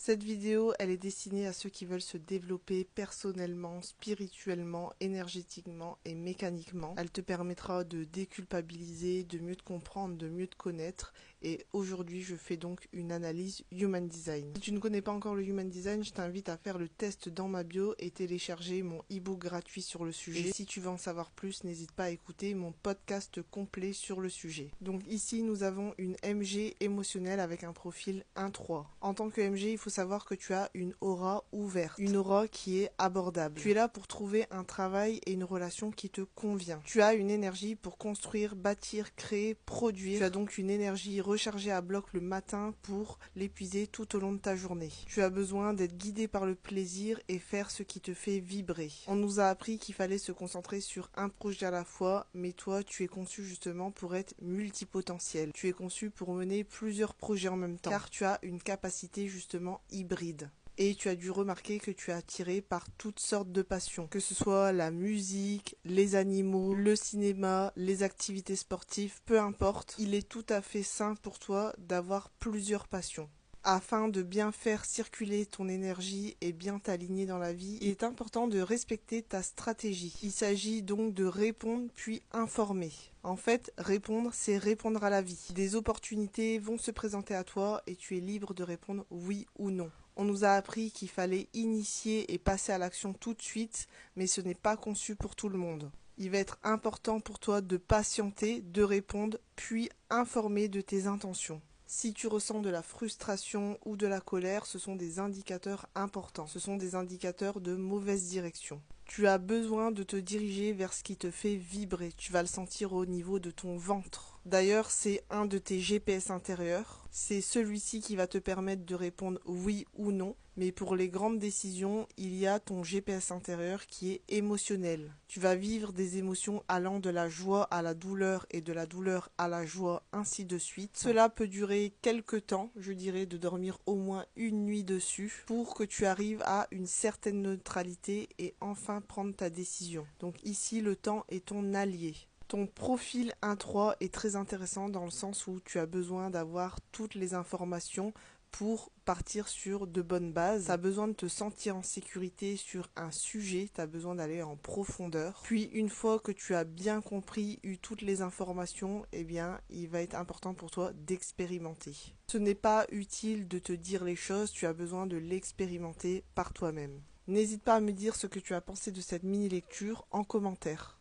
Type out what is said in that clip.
Cette vidéo, elle est destinée à ceux qui veulent se développer personnellement, spirituellement, énergétiquement et mécaniquement. Elle te permettra de déculpabiliser, de mieux te comprendre, de mieux te connaître. Et aujourd'hui, je fais donc une analyse Human Design. Si tu ne connais pas encore le Human Design, je t'invite à faire le test dans ma bio et télécharger mon e-book gratuit sur le sujet. Et si tu veux en savoir plus, n'hésite pas à écouter mon podcast complet sur le sujet. Donc ici, nous avons une MG émotionnelle avec un profil 1-3. En tant que MG, il faut savoir que tu as une aura ouverte, une aura qui est abordable. Tu es là pour trouver un travail et une relation qui te convient. Tu as une énergie pour construire, bâtir, créer, produire. Tu as donc une énergie rechargée à bloc le matin pour l'épuiser tout au long de ta journée. Tu as besoin d'être guidé par le plaisir et faire ce qui te fait vibrer. On nous a appris qu'il fallait se concentrer sur un projet à la fois, mais toi, tu es conçu justement pour être multipotentiel. Tu es conçu pour mener plusieurs projets en même temps, car tu as une capacité justement hybride. Et tu as dû remarquer que tu es attiré par toutes sortes de passions, que ce soit la musique, les animaux, le cinéma, les activités sportives, peu importe. Il est tout à fait sain pour toi d'avoir plusieurs passions. Afin de bien faire circuler ton énergie et bien t'aligner dans la vie, il est important de respecter ta stratégie. Il s'agit donc de répondre puis informer. En fait, répondre, c'est répondre à la vie. Des opportunités vont se présenter à toi et tu es libre de répondre oui ou non. On nous a appris qu'il fallait initier et passer à l'action tout de suite, mais ce n'est pas conçu pour tout le monde. Il va être important pour toi de patienter, de répondre, puis informer de tes intentions. Si tu ressens de la frustration ou de la colère, ce sont des indicateurs importants. Ce sont des indicateurs de mauvaise direction. Tu as besoin de te diriger vers ce qui te fait vibrer. Tu vas le sentir au niveau de ton ventre. D'ailleurs, c'est un de tes GPS intérieurs. C'est celui-ci qui va te permettre de répondre oui ou non. Mais pour les grandes décisions, il y a ton GPS intérieur qui est émotionnel. Tu vas vivre des émotions allant de la joie à la douleur et de la douleur à la joie, ainsi de suite. Cela peut durer quelques temps, je dirais de dormir au moins une nuit dessus, pour que tu arrives à une certaine neutralité et enfin prendre ta décision. Donc ici, le temps est ton allié. Ton profil 1-3 est très intéressant dans le sens où tu as besoin d'avoir toutes les informations pour partir sur de bonnes bases. Tu as besoin de te sentir en sécurité sur un sujet, tu as besoin d'aller en profondeur. Puis une fois que tu as bien compris, eu toutes les informations, eh bien, il va être important pour toi d'expérimenter. Ce n'est pas utile de te dire les choses, tu as besoin de l'expérimenter par toi-même. N'hésite pas à me dire ce que tu as pensé de cette mini-lecture en commentaire.